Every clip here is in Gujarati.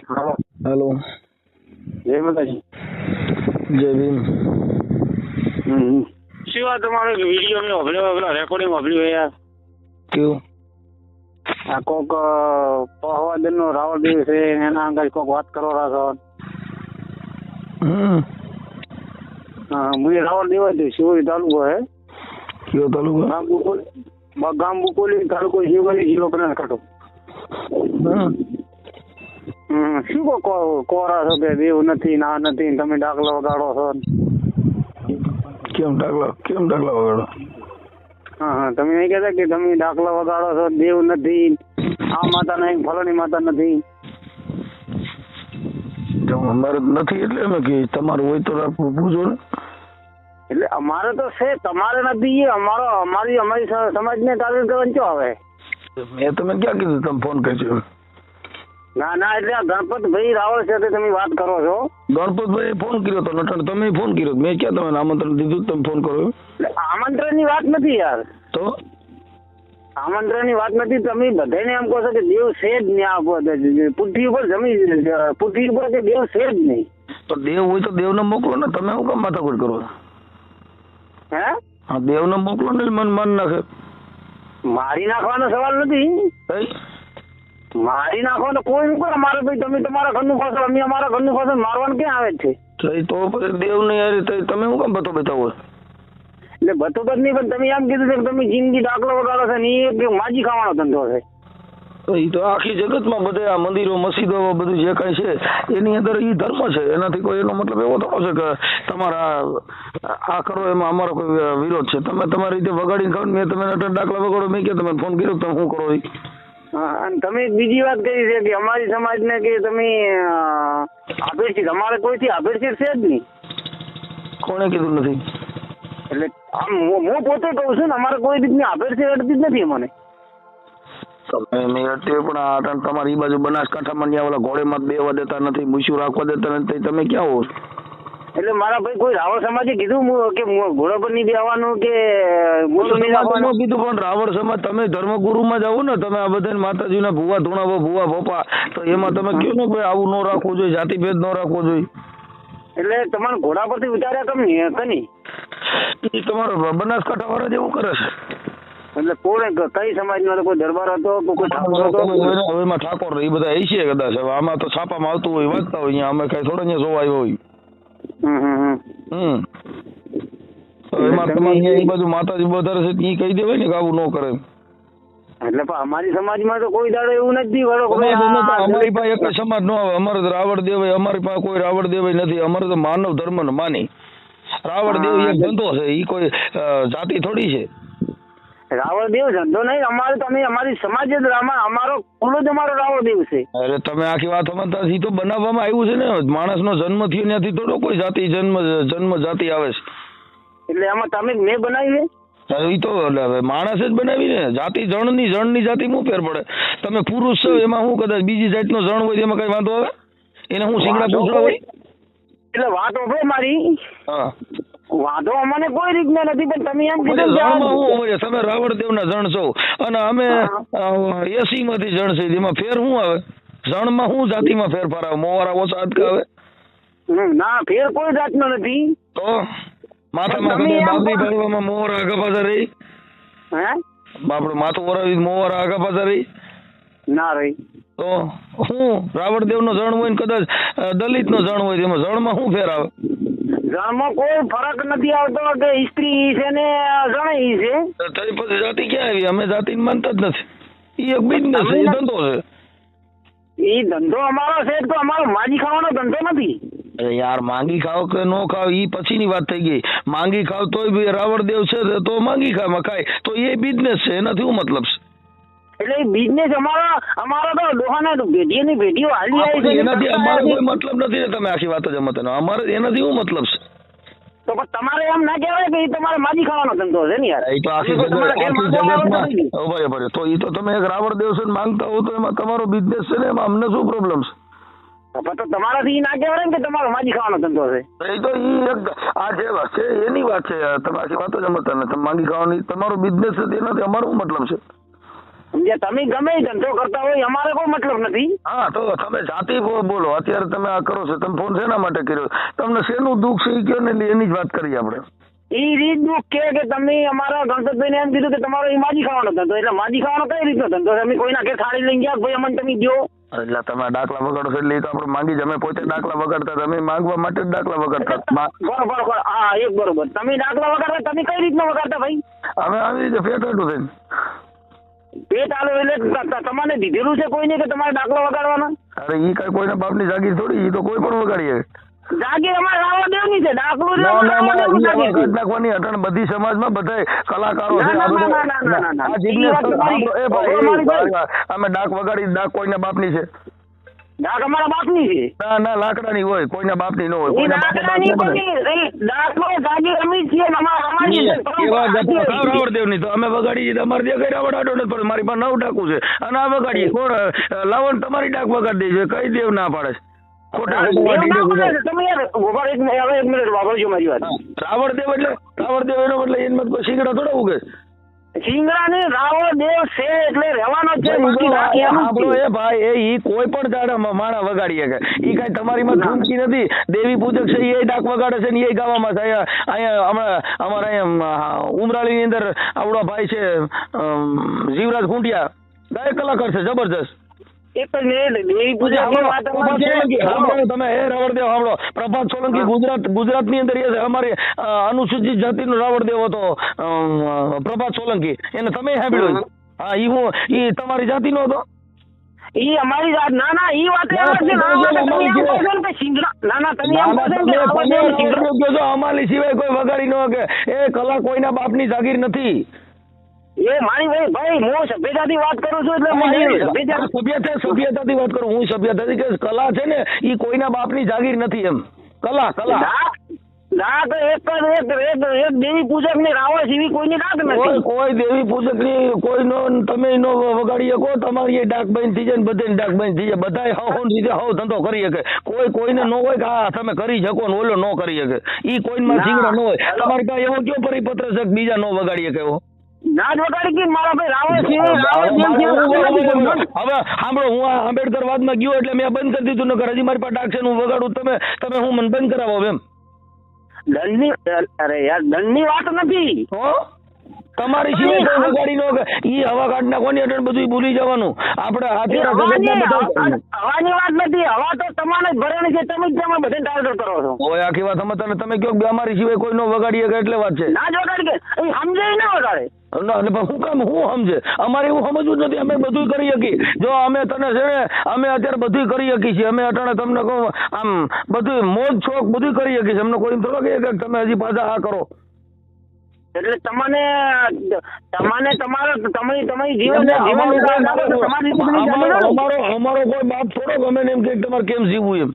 हेलो જય માતાજી. जय भीम। શું આ તમારો વિડીયો મેં વાપર્યો, પેલા રેકોર્ડિંગ વાપર્યું યાર? क्यों? આ કોક પહવાદન નો રાવણ દેવ છે એના અંગે કોક વાત કરો રાખો. મુझे રાવણ દેવ છે શિવરી તાલુકો હે. क्यों तालुका? ગામ બુકોલી તાલુકો શિવરી જિલ્લો બનાસકાંઠો. શું કોરા છો કે દેવ નથી ના નથી ને તમે ડાકલા વગાડો છો? કેમ ડાકલા વગાડો? હા તમે નહીં કહેતા કે તમે ડાકલા વગાડો છો, દેવ નથી, આ માતા નહીં, ફલાણી માતા નથી. તો અમારે નથી એટલે અમે કે તમારું હોય તો પૂછો ને. એટલે અમારે તો છે, તમારે નથી. એ અમારી સમાજને કાર્ય કરવાનું શું આવે? મેં તમે ક્યાં કીધું તમે ફોન કરજો? ના એટલે આ ગણપતભાઈ રાવળ સાથે તમે વાત કરો છો. ગણપતભાઈ ફોન કર્યો તો નટણ, તમે ફોન કર્યો, મેં ક્યાં તમને આમંત્રણ દીધું તમે ફોન કરો? આમંત્રણ ની વાત નથી યાર. તો આમંત્રણ ની વાત નથી. તમે બધાને એમ કહો છો કે દેવ છે જ નહીં. આ પૃથ્વી ઉપર પૃથ્વી ઉપર કે દેવ છે જ નહીં. તો દેવ હોય તો દેવને મોકલો ને, તમે શું કામ માથાકૂટ કરો? હે હા, દેવને મોકલો ને, મન નાખે. મારી નાખવાનો સવાલ નથી. મારી નાખવાનો કોઈ નહીં કરે. મારે ભાઈ તમે તમારા ઘરનું ફસલ, અમે અમારા ઘરનું ફસલ મારવાનું ક્યાં આવે છે? તો પછી દેવ નહીં યાર, તમે શું કામ બતાવો? એટલે બતોબત નહીં, પણ તમે એમ કીધું છે કે તમે જિંદગી દાખલો વગાડો છો ને એ માજી ખાવાનો ધંધો છે. એ તો આખી જગતમાં બધે આ મંદિરો મસ્જિદો બધું જે કાંઈ છે એની અંદર એ ધર્મ છે. એનાથી કોઈ એનો મતલબ એવો થતો છે કે તમારા આ કરો એમાં અમારો કોઈ વિરોધ છે. તમે તમારી રીતે વગાડીને ખાવ. મેં તમે દાખલા વગાડો, મેં કે તમે ફોન કર્યો તમે શું કરો? અને તમે બીજી વાત કરી છે કે અમારી સમાજને કે તમે આભેડશીટ, અમારે કોઈથી આભેડશીટ છે જ નહીં. કોણે કીધું નથી? એટલે હું પોતે કહું છું ને, અમારે કોઈ રીતની આભેડશીટ અડતી જ નથી મને. તમે મેં અટે પણ આ તમારી બાજુ બનાસકાંઠામાં ત્યાં ઓલા ઘોડેમાં બેવા દેતા નથી, મૂછું રાખવા દેતા નથી, તમે ક્યાં હો? એટલે મારા ભાઈ કોઈ રાવળ સમાજે કીધું કે ઘોડા પર નહીં બેવાનું કે કીધું? પણ રાવળ સમાજ તમે ધર્મગુરુમાં જાઓ ને, તમે આ બધા માતાજીના ભુવા ધૂણાવો, ભુવા ભોપા, તો એમાં તમે કહો ને ભાઈ આવું ન રાખવું જોઈએ, જાતિભેદ ન રાખવો જોઈએ. એટલે તમારે ઘોડા પરથી ઉતાર્યા કમ કની? એ તમારો બનાસકાંઠા વાળા જેવું કરે છે. એટલે કોને કઈ સમાજમાં કોઈ દરબાર હતો, કોઈ ઠાકોર હતો? એમાં ઠાકોર એ બધા એ છે કદાચ. હવે આમાં તો છાપામાં આવતું હોય, વાંચતા હોય. અહીંયા અમે કઈ થોડા અહીંયા જોવા આવ્યો હોય. એમાં તમારે એ બાજુ માતાજી વધારે છે એ કહી દેવાય ને કે આવું ન કરે. એટલે અમારી સમાજમાં તો કોઈ દાડો એવું નથી. અમારી પાસે એક સમાજ ન આવે. અમારે તો રાવણ દેવાય, અમારી પાસે કોઈ રાવણ દેવાય નથી. અમારે તો માનવ ધર્મ ને માની. રાવણ દેવ એક ધંધો છે, એ કોઈ જાતિ થોડી છે. રાવણ દેવ ધંધો નહીં. અમારે તમે અમારી સમાજ જ અમારો કુલ જ અમારો રાવણ દેવ છે. અરે તમે આખી વાત સમજતા, એ તો બનાવવામાં આવ્યું છે ને. માણસનો જન્મ થયો ત્યાંથી થોડો કોઈ જાતિ જન્મ જાતિ આવે છે. એટલે એમાં તમે મેં બનાવી છે? એ તો માણસ જ બનાવી ને. જાતિ જણની જાતિ શું ફેર પડે? તમે પુરુષ છો એમાં હું કદાચ બીજી જાતનો જણ હોય એમાં કઈ વાંધો આવે? એને હું સિંગડા પૂછડા હોય? એટલે વાત ઓભો મારી. હા, વાંધો અમને કોઈ રીતના નથી, પણ તમે એમ કીધું શું હોય? તમે રાવણ દેવના જણ છો અને અમે 80 માંથી જણ છે. એમાં ફેર શું આવે? જણમાં શું જાતિમાં ફેરફાર આવે? મોવારા ઓછા અટકા આવે? ના, ફેર કોઈ જાતનો નથી. તો માથામાં બાબરી ભરવામાં મોવારા આગા પાછા રહી? હે આપણે માથું ઓરાવી મોવારા આગા પાછા રહી? ના રહી. તો શું રાવણ દેવ નો જણ હોય ને કદાચ દલિત નો જણ હોય, એમાં જણમાં શું ફેર આવે? જણમાં કોઈ ફરક નથી આવતો કે સ્ત્રી છે ને જણ છે. તરી પછી જાતિ ક્યાં આવી? અમે જાતિ માનતા જ નથી. એ એક બિઝનેસ છે, એ ધંધો છે. એ ધંધો અમારો છે તો અમારો માજી ખાવાનો ધંધો નથી. યાર માંગી ખાવ કે નો ખાવ એ પછીની વાત થઈ ગઈ. માંગી ખાવ તોય બી રાવણ દેવ છે તો માંગી ખાય તો એ બિઝનેસ છે, એનાથી શું મતલબ છે? એટલે એ બિઝનેસ અમારો તો ડોહાના ભેટીઓની ભેટીઓ હાલી આવી છે. એનાથી અમારે કોઈ મતલબ નથી ને. તમે આખી વાત જ સમજતા. અમારે એનાથી શું મતલબ છે? તો તમારે એમ ના કહેવાય કે તમારે માજી ખાવાનો ધંધો છે ને યાર? એ તો આખી જગતમાં બરાબર. તો એ તો તમે એક રાવણ દેવ છે માંગતા હો તો એમાં તમારો બિઝનેસ છે ને, એમાં અમને શું પ્રોબ્લેમ છે? તો તમારાથી ના કહેવાય ને કે તમારો માજી ખાવાનો ધંધો છે. એ તો આ જે વાત છે એની વાત છે. તમે આખી વાતો જ સમજતા ને. તમે માંગી ખાવાની તમારો બિઝનેસ છે, એનાથી અમારો શું મતલબ છે? સમજ્યા? તમે ગમે એ ધંધો કરતા હોય અમારે કોઈ મતલબ નથી. હા તો તમે જાતિ બોલો. અત્યારે તમે આ કરો છો, તમે ફોન શેના માટે કર્યો? તમને શેનું દુઃખ છે એ કયો ને, એટલે એની જ વાત કરીએ આપણે. એ રીત દુઃખ કે તમે અમારા ગણપતભાઈને એમ કીધું કે તમારો એ માજી ખાવાનો ધંધો, એટલે માજી ખાવાનો કઈ રીતનો ધંધો? તમે કોઈના ઘેર થાળી લઈને ગયા ભાઈ અમને તમે દો, એટલે તમે દાખલા વગાડો છો એટલે એ તો આપણે માંગી જ. અમે પોતે દાખલા વગાડતા, તમે માંગવા માટે જ દાખલા વગાડતા. બરોબર. હા એક બરોબર. તમે દાખલા વગાડતા, તમે કઈ રીતના વગાડતા ભાઈ? અમે આવી રીતે ફેટાટું થઈને પેટ આલો એટલે તમારે દીધેલું છે કોઈને કે તમારે દાખલા વગાડવાના? અરે ઈ કઈ કોઈના બાપની જાગીર થોડી, ઈ તો કોઈ પણ વગાડીએ. જાગીર અમારે રાવણદેવની છે, દાખલો નાખવાની અટણ બધી સમાજમાં બધા કલાકારો છે. અમે ડાક વગાડી, ડાક કોઈના બાપની છે? ડાક અમારા બાપની છે. ના લાકડાની હોય, કોઈના બાપની ન હોય. રાવણદેવની તો અમે વગાડીએ, અમારે જે કઈ રાવણ આડો નથી પડે. મારી પાસે 9 ડાકુ છે અને આ વગાડીએ. કોણ લાવો ને તમારી ડાક વગાડી દે છે, કઈ દેવ ના પાડે છે? રાવણદેવ એનો મતલબ એમાં કોઈ શીંગડા થોડા ઉગે? શીંગડા ને રાવણદેવ છે એટલે રહેવાનો છે. એ ભાઈ ઈ કોઈ પણ દાડા માણા વગાડીએ કે ઈ કઈ તમારી માં ધૂમકી નથી. દેવી પૂજક છે એ ડાક વગાડે છે ને એ ગાવામાં છે. અહીંયા હમણાં અમારા અહીંયા ઉમરાળી ની અંદર આવડો ભાઈ છે જીવરાજ ખૂંટિયા, ગાયક કલાકાર છે જબરજસ્ત. તમે હે રાવણદેવ સાંભળો, પ્રભાત સોલંકી ગુજરાત ની અંદર એ અમારી અનુસૂચિત જાતિ નો રાવણદેવ હતો, પ્રભાત સોલંકી. એને તમે સાંભળ્યો? હા ઈ તમારી જાતિ નો હતો? ઈ અમારી જાત? ના ઈ વાત અમારી સિવાય કોઈ વગાડી ન કે એ કલા કોઈના બાપની જાગીર નથી. એ મારી ભાઈ હું સભ્યતાથી વાત કરું છું એટલે સભ્યતાથી વાત કરું હું. સભ્યતાથી કે કલા છે ને ઈ કોઈના બાપની જાગીર નથી. એમ કલા ડાક એક દેવી પૂજક ની રાવણ સિવાય કોઈની ડાક નથી. કોઈ દેવી પૂજક ની કોઈનો તમે નો વગાડી શકો. તમારી એ ડાક બંધ થઈ જાય ને બધાની ડાક બંધ થઈ જાય. બધા હવ ધંધો કરી શકે. કોઈને નો હોય કે હા તમે કરી શકો ને ઓલો નો કરી શકે. ઈ કોઈમાં જીવડા ન હોય. તમારી પાસે એવો કયો પરિપત્ર છે બીજા નો વગાડી શકે એવો? ના જ વગાડી કે મારા ભાઈ રાવણ હવે સાંભળો, હું આ આંબેડકર વાદમાં ગયો એટલે મેં બંધ કરી દીધું. નકર હજી મારી પાસે ડાક છે હું વગાડું. તમે હું મને બંધ કરાવો એમ? દંડની અરે યાર દંડની વાત નથી. તમારી સિવાય કોઈ વગાડી નો કે ઈ હવા કાઢ નાખવાની એટલે બધું ભૂલી જવાનું. આપણે હવાની વાત નથી. હવા તો તમારે ભરેલી છે, તમે જ તમે બધે ટાર્ગેટ કરો છો. ઓય આખી વાત તમે કહો અમારી સિવાય કોઈ નો વગાડીએ કે એટલે વાત છે. ના જ વગાડી કે સમજે ના વગાડે. શું કામ હું સમજે? અમારે એવું સમજવું જ નથી. અમે બધું કરી શકીએ. જો અમે તને છે ને અમે અત્યારે બધું કરી શકીએ છીએ. અમે અટાણે તમને કહું આમ બધું મોજ શોખ બધું કરી શકીએ છીએ. અમને કોઈ થોડો કહે કે તમે હજી પાછા આ કરો. એટલે તમારી જીવન અમારો કોઈ બાપ થોડો ગમે એમ કે તમારે કેમ જીવવું એમ.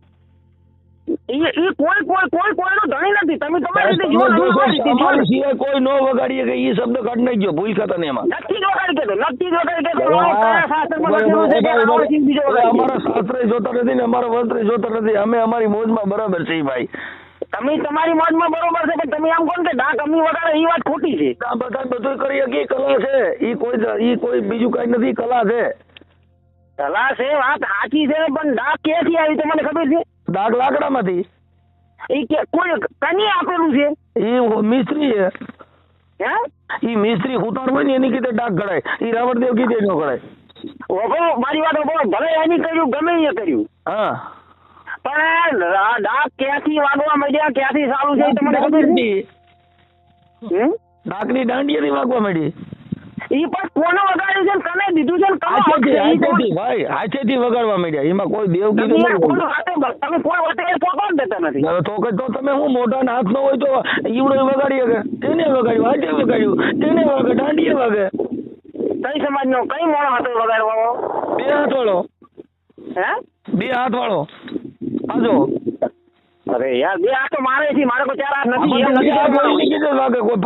કોઈનો ધણી નથી. તમે તમારી રીતે જીવન સિવાય કોઈ નો વગાડીએ કે ઈ શબ્દ કાઢ નાખી ગયો. ભૂલ ખાતા નહીં એમાં. નથી જ વગાડી કેતો. અમારા શાસ્ત્ર જોતા નથી ને અમારા વસ્ત્ર જોતા નથી. અમે અમારી મોજમાં બરાબર છે ભાઈ. તમે તમારી મોજમાં બરોબર છે પણ તમે આમ કોણ કે ડાક અમી વગાડે એ વાત ખોટી છે. બધા બધું કરી શકીએ. કલા છે ઈ કોઈ બીજું કઈ નથી. કલા છે વાત સાચી છે પણ ડાક ક્યાંથી આવી તમને ખબર છે? ડાક લાકડામાંથી. એ કે કોઈ કની આપેલું છે? એ મિસ્ત્રી છે. હે ઈ મિસ્ત્રી ઉતાર હોય ને એની કીધે ડાક ગળાય. ઈ રાવણદેવ કીધે નો ગળાય. મારી વાત ભલે એની કર્યું ગમે એ કર્યું. હા પણ ડાક ક્યાંથી વાગવા માંડ્યા, ક્યાંથી સારું છે તમને ખબર છે? ડાકની દાંડીયાથી વાગવા માંડી. ઈ પણ કોને વગાડ્યું છે કને દીધું છે? ભાઈ હાથેથી વગાડવા માંડ્યા. એમાં કોઈ દેવ કીધું તમે કોઈ વટે પોકાડ દેતા નથી. તો તમે હું મોઢાના હાથ નો હોય તો ઈવડો વગાડી શકે. તેને વગાડ્યું, હાથે વગાડ્યું, તેને વાગે, દાંડીએ વાગે. કઈ સમાજ નો કઈ મોણો હતો વગાડવાનો? 2 હાથ વાળો. હે 2 હાથ વાળો. હાજો અરે યાર 2 હાથ તો મારે છે. મારે કોઈ 4 હાથ નથી.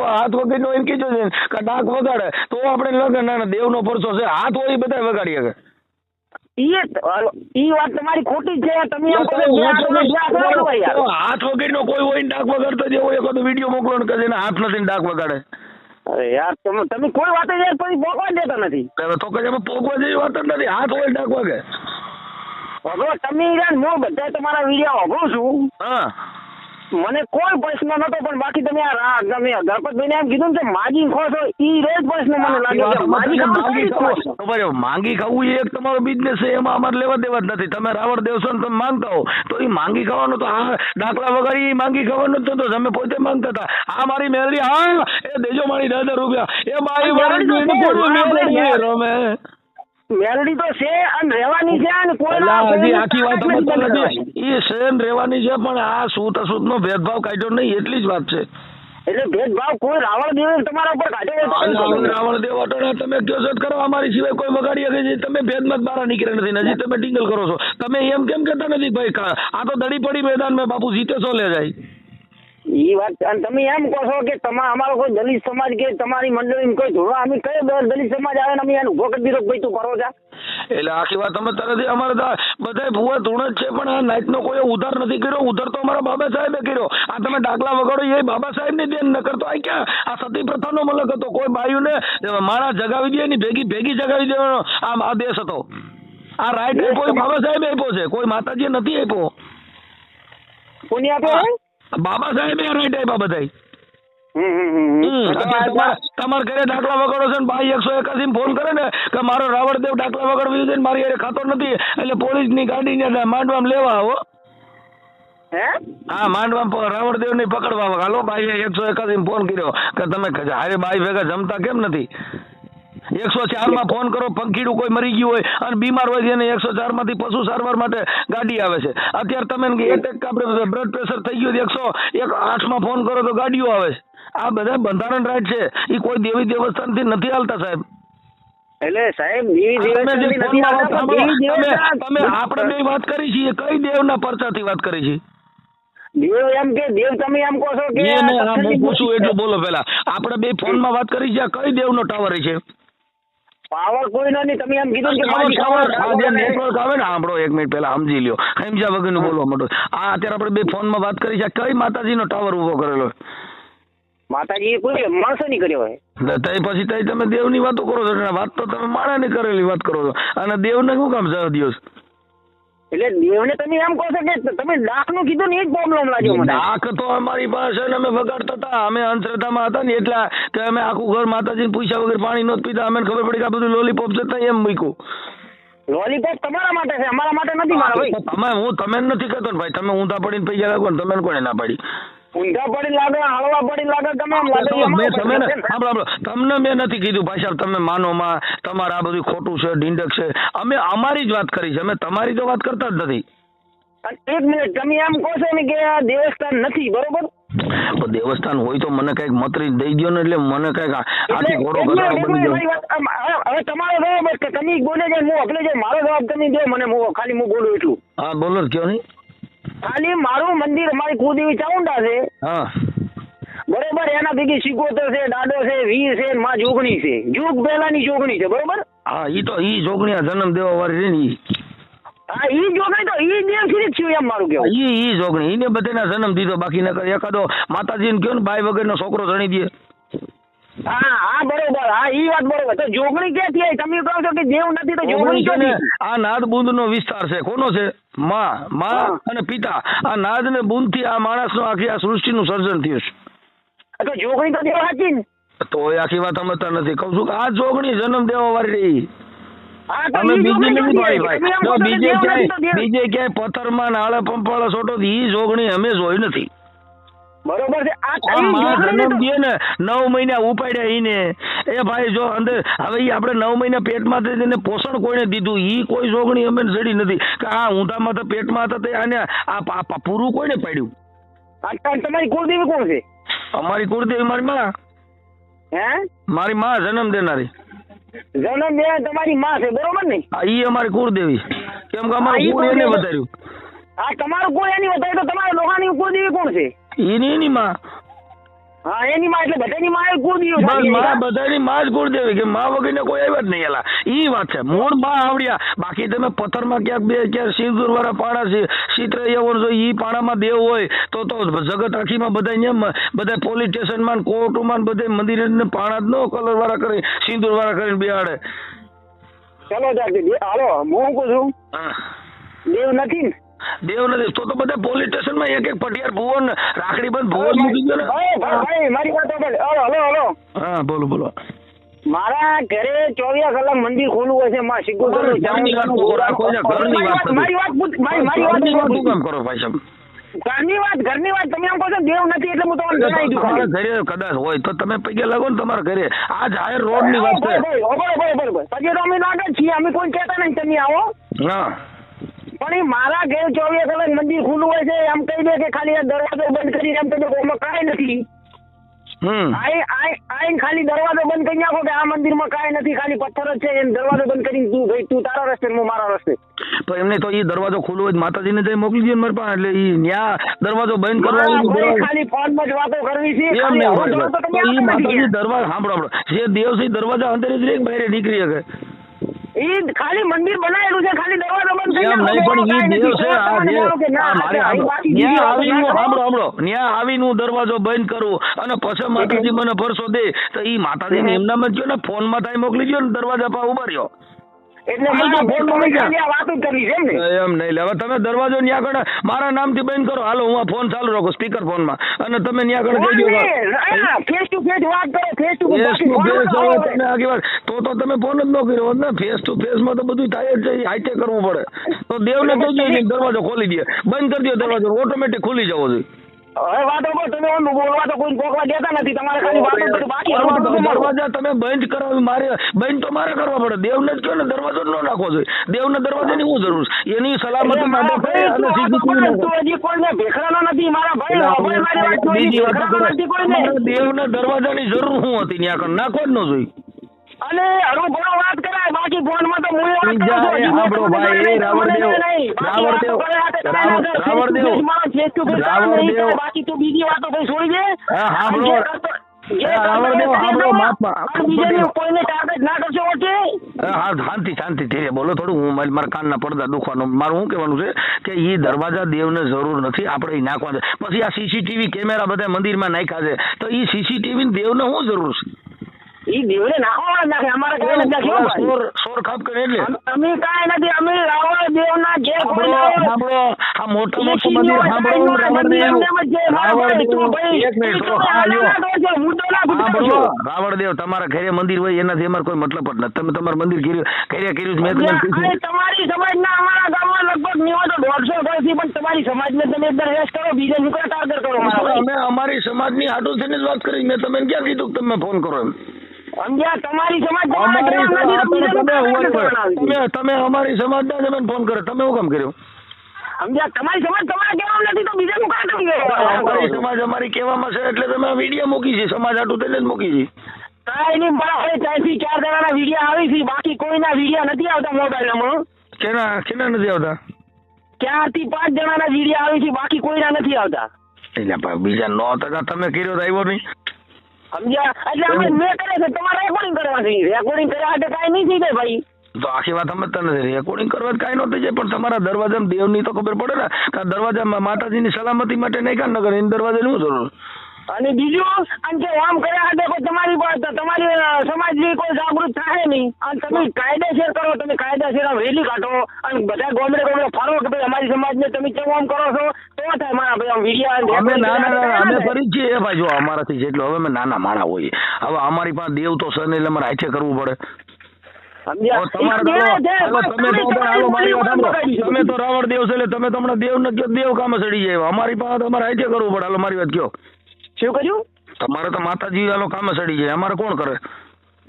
હાથ વગર નો એમ કીધું છે કે ડાક વગાડે તો આપણે લગન ના દેવ નો પરસો છે. હાથ હોય બધા વગાડી શકે. ઈ વાત તમારી ખોટી છે. તમે હાથ વગર નો કોઈ હોય ડાક વગાડતો જે હોય એકાદો વિડીયો મોકલો ને કે હાથ નથી ડાક વગાડે. અરે યાર તમે કોઈ વાત યાર પછી પોકવા દેતા નથી. હવે તો કઈ એમાં પોગવા જેવી વાત જ નથી. હાથ હોય ડાકવા કે હવે તમે યાર હું બધા તમારા વિડીયો વાપરું છું. હા મને કોઈ પ્રશ્ન નતો, પણ બાકી તમે તમે ગણપતભાઈને એમ કીધું ને કે માગી ખો છો, ઈ રોજ પ્રશ્ન મને લાગ્યો કે માગી ખાવું. માંગી ખાવું એ એક તમારો બિઝનેસ છે, એમાં અમારે લેવા દેવા જ નથી. તમે રાવણ દેવ છો ને તમે માંગતા હો તો એ માંગી ખાવાનું તો આ દાખલા વગર એ માંગી ખાવાનું જ નતો. અમે પોતે માંગતા હતા. આ મારી મેલડી, હા એ દેજો મારી 10,000 રૂપિયા. એ બાઈ વાળી રમે મેલડી તો છે અને રહેવાની છે અને હજી આખી વાત સમજતા નથી. એ શેન રહેવાની છે, પણ આ સૂત અસૂત નો ભેદભાવ કાઢ્યો નહીં એટલી જ વાત છે. એટલે ભેદભાવ કોઈ રાવણ દેવ તમારા ઉપર કાઢ્યો. રાવણ દેવ અટોણા તમે કયો છો કરો, અમારી સિવાય કોઈ વગાડી શકે છે. તમે ભેદમાં જ બહાર નીકળ્યા નથી. હજી તમે ટિંગલ કરો છો. તમે એમ કેમ કહેતા નથી ભાઈ આ તો દડી પડી મેદાન મેં બાપુ જીતે છો લે જાય. ઈ વાત, અને તમે એમ કહો છો કે અમારો કોઈ દલિત સમાજ કે તમારી મંડળી કોઈ ધોવા, અમે કયો દલિત સમાજ આવે ને અમે એને ઉભો કરી દીધો ભાઈ તું કરો છો. એટલે આખી વાત સમજતા નથી. અમારે તો બધા ભૂવા ધૂણ જ છે, પણ આ નાઈટનો કોઈ ઉધાર નથી કર્યો. ઉધાર તો અમારા બાબા સાહેબે કર્યો. આ તમે દાખલા વગાડો એ બાબા સાહેબ ને ધ્યાન ન કરતો. આ ક્યાં આ સતી પ્રથાનો મલક હતો. કોઈ બાયુને માણસ જગાવી દે એની ભેગી જગાવી દેવાનો આમ આ દેશ હતો. આ રાઈટ કોઈ બાબા સાહેબે આપ્યો છે, કોઈ માતાજી નથી આપ્યો. કોની આપ્યો? બાબા સાહેબે રાઈટ આપ્યા બધા. તમારા ઘરે દાખલા વગાડો છે ને ભાઈ 181 ફોન કરે ને કે મારો રાવણદેવ દાખલા વગાડવી છે, મારી ઘરે ખાતો નથી, એટલે પોલીસ ની ગાડી ને માંડવામાં લેવા આવો. હા માંડવામાં રાવણદેવ ની પકડવા હાલો. ભાઈ 181 ફોન કર્યો કે તમે હારે બાઈ ભેગા જમતા કેમ નથી. 104 માં ફોન કરો, પંખીડું કોઈ મરી ગયું હોય અને બીમાર હોય એને 104 માંથી પશુ સારવાર માટે ગાડી આવે છે. અત્યારે તમે એટેક આપણે બ્લડ પ્રેશર થઈ ગયું 108 માં ફોન કરો તો ગાડીઓ આવે છે. આ બધા બંધારણ રાઈટ છે. એ કોઈ દેવી દેવસ્થાન થી નથી હાલતા સાહેબ. એટલે સાહેબ તમે આપણે બે વાત કરી છીએ, કઈ દેવના પરચાથી વાત કરી છે? દેવ એમ કે દેવ તમે એમ કહો છો કે હું પૂછું એટલું બોલો પેલા. આપણે બે ફોન માં વાત કરી છે, કઈ દેવનો ટાવર છે? પાવર કોઈ નહીં. તમે એમ કીધું કે નેટવર્ક આવે ને સાંભળો 1 મિનિટ પહેલા સમજી લ્યો. સમજ્યા વગર નું બોલવા માંડો. આ અત્યારે આપણે બે ફોન માં વાત કરી છે, કઈ માતાજી નો ટાવર ઉભો કરેલો? માતાજી કોઈ માણસો નહીં કર્યો હોય. પછી તઈ તમે દેવ ની વાતો કરો છો. વાત તો તમે માણા ની કરેલી વાત કરો છો, અને દેવ ને શું કામ જવા દો? એટલે દેવને તમે એમ કહો છો કે તમે ડાક નું કીધું ને એ જ પ્રોબ્લેમ લાગ્યો મને. ડાક તો અમારી પાસે અમે વગાડતા હતા, અમે અંધશ્રદ્ધામાં હતા ને એટલા કે અમે આખું ઘર માતાજીને પૂછ્યા વગર પાણી નહોતું પીતા. અમને ખબર પડી કે આ બધું લોલીપોપ જતા એમ મૂક્યું. લોલીપોપ તમારા માટે છે, અમારા માટે નથી મારા ભાઈ. તમે નથી કહેતો ને ભાઈ. તમે ઊંધા પડીને પૈસા લાગો ને તમે કોને ના પાડી? ઊંધા પડી લાગે, હળવા પડી લાગે, તમે તમને મેં નથી કીધું ભાઈ સાહેબ તમે માનો માં તમારે આ બધું ખોટું છે, ઢીંડક છે. અમે અમારી જ વાત કરી છે, અમે તમારી તો વાત કરતા જ નથી. 1 મિનિટ, તમે એમ કહો છો ને કે આ દેવસ્થાન નથી, બરોબર? દેવસ્થાન હોય તો મને કઈક મતરી દઈ દો ને, એટલે મને કઈક આથી ઘોડો ઘસારો બની જાય. હવે તમારો જવાબ કે તમે બોલે છે, હું એટલે છે મારો જવાબ તમે દો મને, ખાલી હું બોલું એટલું. હા બોલો કયો નહીં. ખાલી મારું મંદિર અમારી કુળદેવી ચામુંડા છે. હા બરોબર. એના ભેગી સિકોતર છે, દાડો છે, વીર છે, માં જોગણી છે. યુગ પહેલાની જોગણી છે, બરોબર? હા ઈ જોગણી જન્મ દેવા વાળી રહી. હા ઈ જોગણી તો ઈ દેવ થી જ થયું એમ મારું કેવું. ઈ જોગણી ઈને બધાના જન્મ દીધો, બાકી નકર એકાદો માતાજીને કયો ને બાઈ વગરનો છોકરો જણી દે. હા બરોબર. હા ઈ વાત બરોબર. તો જોગણી ક્યાંથી આવી? તમે કહો છો કે દેવ નથી તો જોગણી ક્યાંથી? આ નાદ બુંદ નો વિસ્તાર છે. કોનો છે? માં અને પિતા. આ નાદ ને બુંદ થી આ માણસ નો આખી આ સૃષ્ટિ નું સર્જન થયું છે. તો જોગણી તો દેવ સાચી ને? તો આખી વાત સમજતા નથી. કઉ છું કે આ જોગણી જન્મ દેવા વાળી રહી. બીજે ક્યાંય પથ્થરમાં નાળે પંપાળા છોટો ઈ જોગણી અમે જોઈ નથી. બરોબર છે. જન્મ દે ને 9 મહિના ઉપાડ્યા ઈને. એ ભાઈ જો અંદર હવે ઈ આપણે 9 મહિના પેટમાં તેને પોષણ કોઈને દીધું? ઈ કોઈ જોગણી અમે જડી નથી કે આ ઊંધામાં તો પેટમાં હતા તે આને આ પૂરું કોઈને પાડ્યું? તમારી કુળદેવી કોણ છે? અમારી કુળદેવી મારી માં. મારી માં જન્મ દેનારી. જન્મ દે તમારી માં છે, બરોબર ને? ઈ અમારી કુળદેવી. કેમ કે અમારું કુળ એને વધાર્યું. હા તમારું કુળ એની વધાર્યું, તો તમારા લોહાની કુળદેવી કોણ છે? એની માં. હા એની માં એટલે બધાની માં કુળદેવી બસ માં બધાની માં જ કુળદેવી કે માં વગરને કોઈ આવ્યા જ નહીં એલા ઈ વાત છે મૂળ માં આવડ્યા બાકી તમે પથ્થરમાં ક્યાંક બે ક્યાંક સિંદૂર વાળા પાણા છે ચિત્ર એવું જો ઈ પાણામાં દેવ હોય તો જગત આખીમાં બધા એમ બધા પોલીસ સ્ટેશનમાં કોર્ટમાં બધે મંદિરે પાણા જ નો કલર વાળા કરી સિંદૂર વાળા કરીને બેહાડે. ચલો હાલો હું કહું છું દેવ નથી ને દેવ નથી તો બધા પોલીસ સ્ટેશનમાં એક એક પટિયાર ભુવન રાખડી બંધ ભુવન મૂકી ગયો ને. ભાઈ મારી વાત હલો હા બોલો મારા ઘરે 24 કલાક મંદિર ખોલવું હોય છે માં સિદ્ધેશ્વર ઘરની વાત કરો ભાઈ સાહેબ ઘરની વાત તમે એમ કહો છો દેવ નથી એટલે હું તમને જણાવી દઉં તમારા ઘરે કદાચ હોય તો તમે પગે લાગો ને તમારા ઘરે આ જાહેર રોડ ની વાત છે. બરોબર પછી તો અમે નાટક છીએ અમે કોઈ કહેતા નહીં તમે આવો હા પણ એ મારા ઘેર 24 કલાક મંદિર ખુલ્લું હોય છે એમ કહી દે કે ખાલી આ દરવાજો બંધ કરી એમ કહી દે એમાં કાંઈ નથી. આઈ ખાલી દરવાજો બંધ કરી નાખો કે આ મંદિરમાં કાંઈ નથી ખાલી પથ્થર જ છે એમ દરવાજો બંધ કરીને તું ભાઈ તું તારા રસ્તે હું મારા રસ્તે. તો એમને તો એ દરવાજો ખુલ્લો હોય માતાજીને જઈ મોકલી દો મારી પાસે એટલે ઈ ન્યા દરવાજો બંધ કરવા ખાલી ફોનમાં જ વાતો કરવી છે. માતાજી દરવાજો સાંભળો જે દેવ છે દરવાજા અંદર જ રે બહાર નીકળી શકે. ઈ ખાલી મંદિર બનાવેલું છે ખાલી દરવાજો બંધ કરી નાખો. નહીં પણ ઈ દેવ છે સાંભળો ન્યા આવીને હું દરવાજો બંધ કરું અને પછી માતાજી મને ભરસો દે તો ઈ માતાજીને એમનામ જ ગયો ને ફોનમાં થાય મોકલી ગયો ને દરવાજા પર ઉભા રહ્યો એટલે વાતો કરવી છે એમ નહીં હવે તમે દરવાજો ન્યા આગળ મારા નામથી બંધ કરો હાલો હું આ ફોન ચાલુ રાખો સ્પીકર ફોનમાં અને તમે ન્યા આગળ કહી દો ફેસ ટુ ફેસ વાત કરો ફેસ ટુ તો તમે ફોન જ ન કર્યો ને ફેસ ટુ ફેસ માં તો બધું થાય જ છે હાઈટે કરવું પડે તો દેવને કહેજો દરવાજો ખોલી દે બંધ કરી દો દરવાજો ઓટોમેટિક ખુલી જવો જોઈએ. હવે વાતો કહો તમે બોલવા તો કોઈ પોકવા દેતા નથી તમારે ખાલી વાતો કરી બાકી દરવાજા તમે બંધ કરાવી મારે બંધ તો મારે કરવા પડે દેવને જ કહો ને દરવાજો ન નાખવો જોઈએ દેવને દરવાજાની શું જરૂર છે એની સલામતી માટે હજી કોઈને ભેખડાનો નથી મારા ભાઈ દેવને દરવાજાની જરૂર શું હતી ત્યાં નાખવો જ ન જોઈએ અને હરુભરો વાત કરાય બાકી ફોન માં તો બાકી તું બીજી વાતો કઈ છોડી દે શાંતિ ધીરે બોલો થોડું હું મારા કાનના પડદા દુખવાનું મારું શું કહેવાનું છે કે એ દરવાજા દેવને જરૂર નથી આપણે એ નાખવા છે પછી આ સીસીટીવી કેમેરા બધા મંદિરમાં નાખ્યા છે તો એ સીસીટીવી દેવને શું જરૂર છે ઈ દેવને નાખવા નાખે અમારા ઘરે નથી સોર ખાપ કરે એટલે અમે કાઈ નથી અમે રાવણ દેવના જે સાંભળો આ મોટા મોટું મંદિર સાંભળો રાવણદેવ તમારા ઘરે મંદિર હોય એનાથી અમારે કોઈ મતલબ જ નથી તમે તમારું મંદિર કર્યું મેં તમને તમારી સમાજના અમારા ગામમાં લગભગ નિવા તો 150 ઘરથી પણ તમારી સમાજને તમે એકદમ હેસ કરો બીજા નીકળે ટાર્ગેટ કરો અમે અમારી સમાજની હાટુ થઈને જ વાત કરી મેં તમે ક્યાં કીધું તમે ફોન કરો એમ તમારી સમાજ તમે અમારી સમાજ ના તમે ફોન કર્યો તમે શું કામ કર્યો તમારી સમાજ તમારે કહેવામાં નથી તો બીજાનું કામ અમારી સમાજ અમારી કહેવામાં છે એટલે તમે વિડીયો મૂકી છે સમાજ હાટુ થઈને જ મૂકી છે કાંઈ નહીં બરાબર 4 થી 4 જણાના વિડીયો આવી છે બાકી કોઈના વિડીયો નથી આવતા મોબાઈલમાં કેના નથી આવતા 4 થી 5 જણાના વિડીયો આવી છે બાકી કોઈના નથી આવતા એટલે બીજા 9% તમે કર્યો તો આવ્યો નહીં સમજ્યા એટલે અમે મેં કરે છે તમારે રેકોર્ડિંગ કરવાની રેકોર્ડિંગ કર્યા એટલે કાંઈ નહીં થઈ જાય ભાઈ તો આખી વાત સમજતા નથી રેકોર્ડિંગ કરવા કાંઈ ન થઈ જાય પણ તમારા દરવાજામાં દેવની તો ખબર પડે ને કે દરવાજામાં માતાજીની સલામતી માટે નહીં કાં નગર એની દરવાજાની શું જરૂર અને બીજું અને કે આમ કર્યા એટલે કોઈ તમારી સમાજની કોઈ જાગૃત થાય નહીં અને તમે કાયદેસર કરો તમે કાયદેસર આમ રેલી કાઢો અને બધા ગોમડે ફરો કે ભાઈ અમારી સમાજને તમે કેમ આમ કરો છો તો થાય મારા ભાઈ આમ વિડીયો અમે નાના અમે ફરી છીએ ભાઈ જો અમારાથી જેટલું હવે અમે નાના માણા હોઈએ હવે અમારી પાસે દેવ તો સર એટલે અમારે હાથે કરવું પડે તમે તો રાવણ દેવ છે એટલે તમે તમને દેવ ને દેવ કામ સડી જાય અમારી પાસે અમારે હાથે કરવું પડે હાલો મારી વાત કયો શું કર્યું તમારે તો માતાજી હાલો કામ સડી જાય અમારે કોણ કરે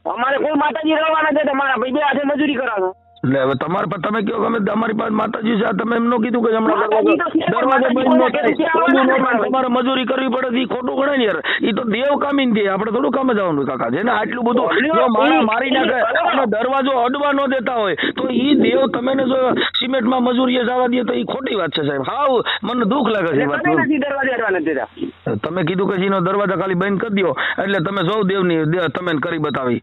અમારે કોઈ માતાજી રહેવાના છે તમારા ભાઈ બે હાથે મજૂરી કરાવો એટલે હવે તમારે પાસે તમે કહો અમે અમારી પાસે માતાજી છે, આ તમે એમ ન કીધું કે હમણાં માતાજી તો છે, દરવાજો માતાજી બંધ ન કોઈ થાય, કે ઓલું ન થાય, આવવાના તમારે મજૂરી કરવી પડે તો ઈ ખોટું ગણાય ને યાર. ઈ તો દેવ કામી દે, આપણે થોડું કામે જવાનું કાકા. જેને આટલું બધું જો મારી નાખે અને દરવાજો અડવા ન દેતા હોય તો ઈ દેવ તમે ને જો સિમેન્ટમાં મજૂરીએ જવા દે તો ઈ ખોટી વાત છે સાહેબ. હાવ મને દુઃખ લાગે છે એટલે કદી નથી દરવાજા અડવા નથી દેતા. તમે કીધું કે જીનો દરવાજા ખાલી બંધ કરી દો એટલે તમે સૌ દેવની તમે કરી બતાવી.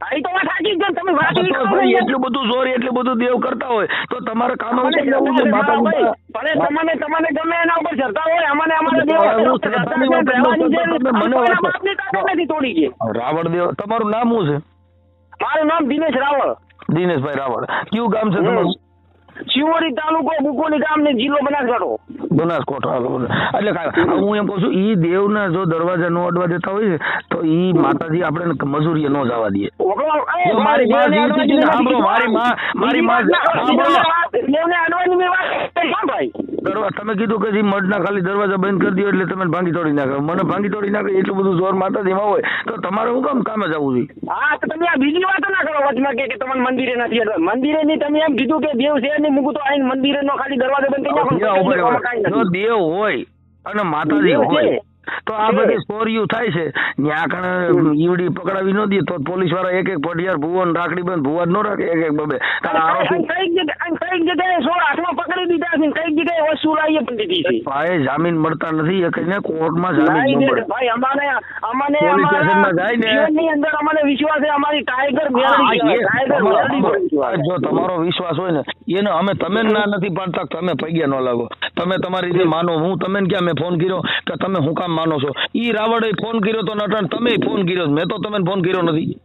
હા, ઈ તો વાત સાચી છે. તમે વાત તો ઈ કરો ભાઈ ને. એટલું બધું જોર એટલું બધું દેવ કરતા હોય તો તમારે કામ તમને તમને ગમે એના ઉપર શ્રદ્ધા હોય, અમને અમારા દેવ હું ઉપર શ્રદ્ધા શ્રદ્ધાની વાત છે, રહેવાની નથી જરૂર. કરતો, મને કોઈના વાત બાપની તાકાત નથી તોડી ગઈ. રાવણ દેવ તમારું નામ શું છે? મારું નામ દિનેશ રાવળ, દિનેશભાઈ રાવળ. કયું ગામ છે તમારું? શિવોરી તાલુકો, બુકોલી ગામ ને જિલ્લો બનાસકાંઠો. બનાસકોઠા. એટલે હું એમ કહું છું ઈ દેવના જો દરવાજા નો અડવા દેતા હોય છે તો ઈ માતાજી આપણે મજૂરીએ ન જવા દે. જો મારી માં જીવતી હતી ને, સાંભળો, મારી માં સાંભળો. દેવને અડવાની મેં વાત કરી હા ભાઈ. તમે કીધું કે જી મઢના ખાલી દરવાજા બંધ કરી દો એટલે તમે ભાંગી તોડી નાખે. મને ભાંગી તોડી નાખે એટલું બધું જોર માતાજીમાં હોય તો તમારે શું કામ કામે જવું જોઈએ? હા, તો તમે આ બીજી વાતો ના કરો વચમાં કે તમને મંદિરે નથી અડવા. મંદિરે ની તમે એમ કીધું કે દેવ છે નહીં, મૂકું તો આઈને મંદિરે નો ખાલી દરવાજો બંધ કરી નાખો. જો દેવ હોય અને માતાજી હોય તો આ બધી ચોરીઓ થાય છે. ત્યાં કણે ઈવડી પકડાવી ન દે તો પોલીસ વાળા એક પટિયાર ભુવન રાખડી બંધ ભુવા ન રાખે એક બે આરોપી. કઈક જગ્યાએ 16 હાથમાં પકડી દીધા છે, કઈક જગ્યાએ વસ્તુ લાવીએ પણ દીધી છે. ભાઈ જામીન મળતા નથી, કઈને કોર્ટમાં જામીન ન મળે. ભાઈ અમને પોલીસ સ્ટેશનમાં જાય ને જીવનની અંદર અમને વિશ્વાસ છે, અમારી ટાઈગર જો તમારો વિશ્વાસ હોય ને એને અમે તમે ના નથી પાડતા, તમે પૈયા ન લાગો. તમે તમારી રીતે માનો. હું તમને ક્યાં મેં ફોન કર્યો કે તમે હું કામ માનો છો? ઈ રાવળે ફોન કર્યો તો નટણ તમે ફોન કર્યો, મેં તો તમને ફોન કર્યો નથી.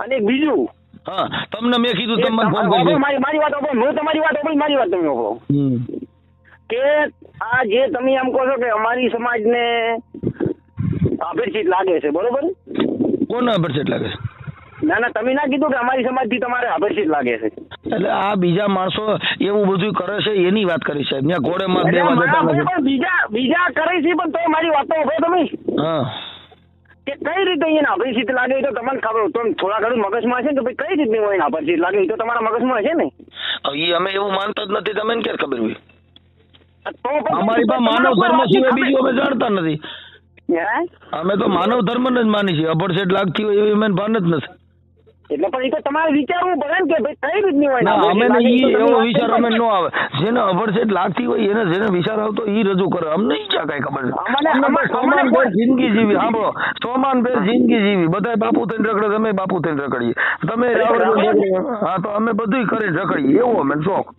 અને બીજું હા, તમને મેં કીધું તમે મને ફોન કર્યો. મારી વાત ઓપન, હું તમારી વાત ઓપન, મારી વાત તમે ઓપન કે આ જે તમે એમ કહો છો કે અમારી સમાજને અભિષેક લાગે છે, બરોબર? કોને અભિષેક લાગે છે? ના, તમે ના કીધું કે અમારી સમાજથી તમારે અભિષેક લાગે છે. એટલે આ બીજા માણસો એવું બધું કરે છે એની વાત કરી છે. ત્યાં ઘોડે માં દેવા જતા નથી. પણ બીજા કરે છે, પણ તો મારી વાત તો ઓપન તમે હા કે કઈ રીતે એને અભિષેક લાગે તો તમને ખબર, તો થોડા ઘણું મગજમાં છે ને, તો કઈ રીતે હોય અભિષેક લાગે એ તો તમારા મગજમાં છે ને. એ અમે એવું માનતા જ નથી, તમને ક્યારે ખબર હોય? તો પણ અમારી પાસે માનવ ધર્મ સિવાય બીજું અમે જાણતા નથી. અમે તો માનવ ધર્મ ને જ માની છીએ. અભડસેટ લાગતી હોય એવી મને ભાન જ નથી. એટલે પણ એ તો તમારે વિચારવું પડે ને કે ભાઈ કઈ રીતની હોય. ના, અમે એવો વિચાર અમે ન આવે. જેને અભડસેટ લાગતી હોય એને જેને વિચાર આવતો એ રજૂ કરે. અમને ઈચ્છા કઈ ખબર છે. સોમાનભેર જિંદગી જીવી. સાંભળો, સોમાનભેર જિંદગી જીવી. બધા બાપુ થઈને રખડે, તમે બાપુ થઈને રખડીએ, તમે હા તો અમે બધું કરીને રખડીએ. એવો અમે શોખ.